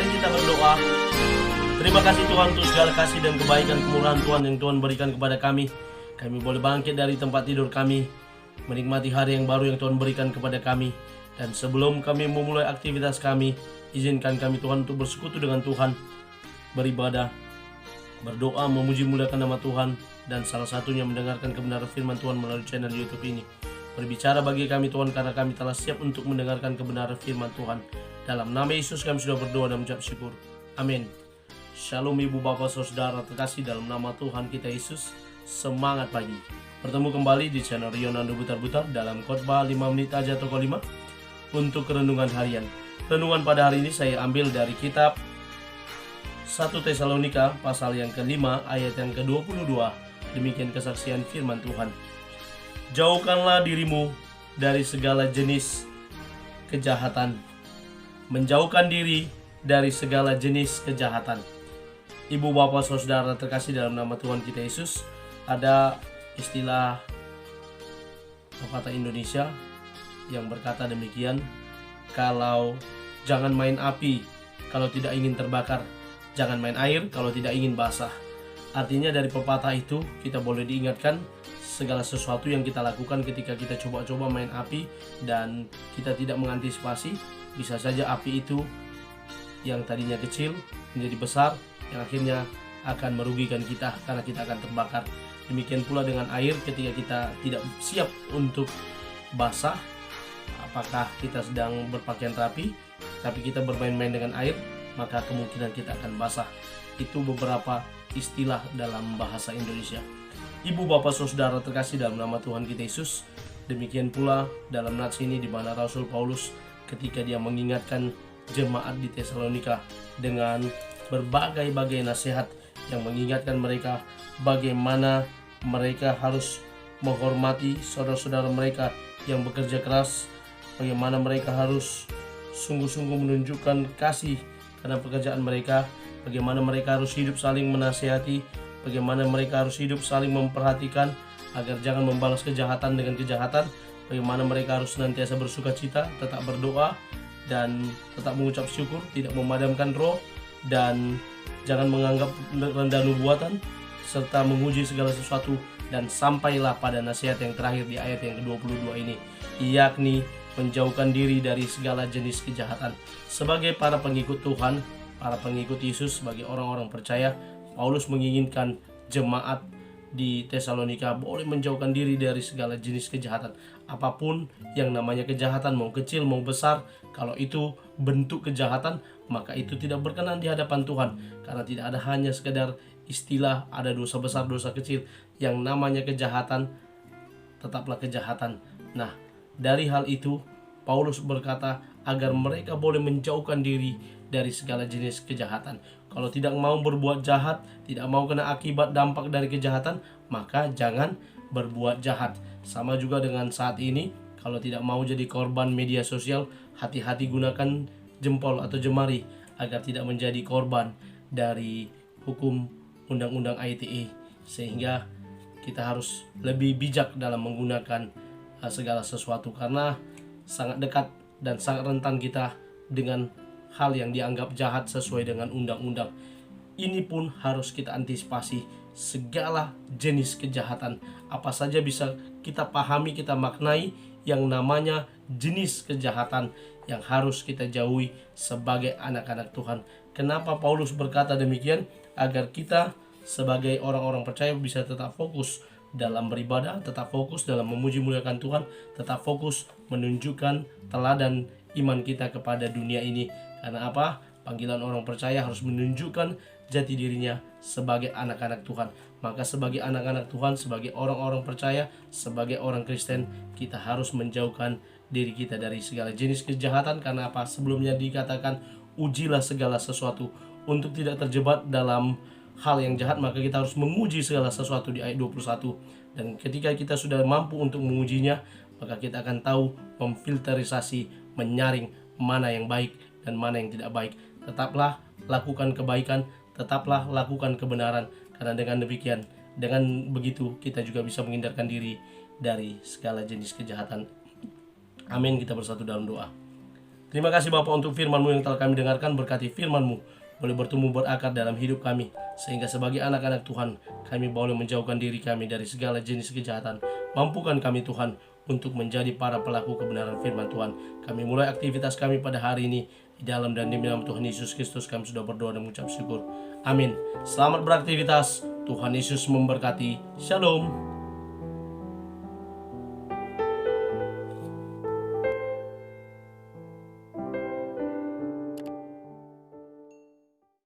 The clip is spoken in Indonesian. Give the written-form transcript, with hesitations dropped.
Mari kita berdoa. Terima kasih Tuhan untuk segala kasih dan kebaikan kemurahan Tuhan yang Tuhan berikan kepada kami. Kami boleh bangkit dari tempat tidur kami, menikmati hari yang baru yang Tuhan berikan kepada kami. Dan sebelum kami memulai aktivitas kami, izinkan kami Tuhan untuk bersekutu dengan Tuhan, beribadah, berdoa, memuji muliakan nama Tuhan, dan salah satunya mendengarkan kebenaran firman Tuhan melalui channel YouTube ini. Berbicara bagi kami Tuhan, karena kami telah siap untuk mendengarkan kebenaran firman Tuhan. Dalam nama Yesus kami sudah berdoa dan mengucap syukur. Amin. Shalom Ibu Bapak Saudara terkasih dalam nama Tuhan kita Yesus. Semangat pagi. Bertemu kembali di channel Rionando Butar-Butar dalam khotbah 5 menit aja toko 5 untuk renungan harian. Renungan pada hari ini saya ambil dari kitab 1 Tesalonika pasal yang ke-5 ayat yang ke-22. Demikian kesaksian firman Tuhan. Jauhkanlah dirimu dari segala jenis kejahatan. Menjauhkan diri dari segala jenis kejahatan. Ibu bapak saudara terkasih dalam nama Tuhan kita Yesus, ada istilah pepatah Indonesia yang berkata demikian, kalau jangan main api kalau tidak ingin terbakar, jangan main air kalau tidak ingin basah. Artinya dari pepatah itu kita boleh diingatkan segala sesuatu yang kita lakukan ketika kita coba-coba main api dan kita tidak mengantisipasi, bisa saja api itu yang tadinya kecil menjadi besar, yang akhirnya akan merugikan kita karena kita akan terbakar. Demikian pula dengan air, ketika kita tidak siap untuk basah, apakah kita sedang berpakaian rapi tapi kita bermain-main dengan air, maka kemungkinan kita akan basah. Itu beberapa istilah dalam bahasa Indonesia. Ibu bapak saudara terkasih dalam nama Tuhan kita Yesus, demikian pula dalam nats ini di mana Rasul Paulus ketika dia mengingatkan jemaat di Tesalonika dengan berbagai-bagai nasihat yang mengingatkan mereka bagaimana mereka harus menghormati saudara-saudara mereka yang bekerja keras, bagaimana mereka harus sungguh-sungguh menunjukkan kasih karena pekerjaan mereka, bagaimana mereka harus hidup saling menasihati, bagaimana mereka harus hidup saling memperhatikan agar jangan membalas kejahatan dengan kejahatan, bagaimana mereka harus senantiasa bersuka cita, tetap berdoa, dan tetap mengucap syukur, tidak memadamkan roh, dan jangan menganggap rendah nubuatan, serta menguji segala sesuatu. Dan sampailah pada nasihat yang terakhir di ayat yang ke-22 ini, yakni menjauhkan diri dari segala jenis kejahatan. Sebagai para pengikut Tuhan, para pengikut Yesus, sebagai orang-orang percaya, Paulus menginginkan jemaat di Tesalonika boleh menjauhkan diri dari segala jenis kejahatan. Apapun yang namanya kejahatan, mau kecil mau besar, kalau itu bentuk kejahatan, maka itu tidak berkenan di hadapan Tuhan. Karena tidak ada hanya sekedar istilah ada dosa besar, dosa kecil. Yang namanya kejahatan tetaplah kejahatan. Nah, dari hal itu Paulus berkata agar mereka boleh menjauhkan diri dari segala jenis kejahatan. Kalau tidak mau berbuat jahat, tidak mau kena akibat dampak dari kejahatan, maka jangan berbuat jahat. Sama juga dengan saat ini, kalau tidak mau jadi korban media sosial, hati-hati gunakan jempol atau jemari agar tidak menjadi korban dari hukum undang-undang ITE. Sehingga kita harus lebih bijak dalam menggunakan segala sesuatu, karena sangat dekat dan sangat rentan kita dengan hal yang dianggap jahat sesuai dengan undang-undang. Ini pun harus kita antisipasi segala jenis kejahatan. Apa saja bisa kita pahami, kita maknai yang namanya jenis kejahatan yang harus kita jauhi sebagai anak-anak Tuhan. Kenapa Paulus berkata demikian? Agar kita sebagai orang-orang percaya bisa tetap fokus dalam beribadah, tetap fokus dalam memuji muliakan Tuhan, tetap fokus menunjukkan teladan iman kita kepada dunia ini. Karena apa? Panggilan orang percaya harus menunjukkan jati dirinya sebagai anak-anak Tuhan. Maka sebagai anak-anak Tuhan, sebagai orang-orang percaya, sebagai orang Kristen, kita harus menjauhkan diri kita dari segala jenis kejahatan. Karena apa? Sebelumnya dikatakan, ujilah segala sesuatu. Untuk tidak terjebak dalam hal yang jahat, maka kita harus menguji segala sesuatu di ayat 21. Dan ketika kita sudah mampu untuk mengujinya, maka kita akan tahu memfilterisasi, menyaring mana yang baik dan mana yang tidak baik. Tetaplah lakukan kebaikan, tetaplah lakukan kebenaran, karena dengan demikian, dengan begitu kita juga bisa menghindarkan diri dari segala jenis kejahatan. Amin. Kita bersatu dalam doa. Terima kasih Bapak untuk firman-Mu yang telah kami dengarkan. Berkati firman-Mu boleh bertumbuh berakar dalam hidup kami, sehingga sebagai anak-anak Tuhan, kami boleh menjauhkan diri kami dari segala jenis kejahatan. Mampukan kami Tuhan untuk menjadi para pelaku kebenaran firman Tuhan. Kami mulai aktivitas kami pada hari ini. Di dalam dan demi nama Tuhan Yesus Kristus kami sudah berdoa dan mengucap syukur. Amin. Selamat beraktivitas. Tuhan Yesus memberkati. Shalom.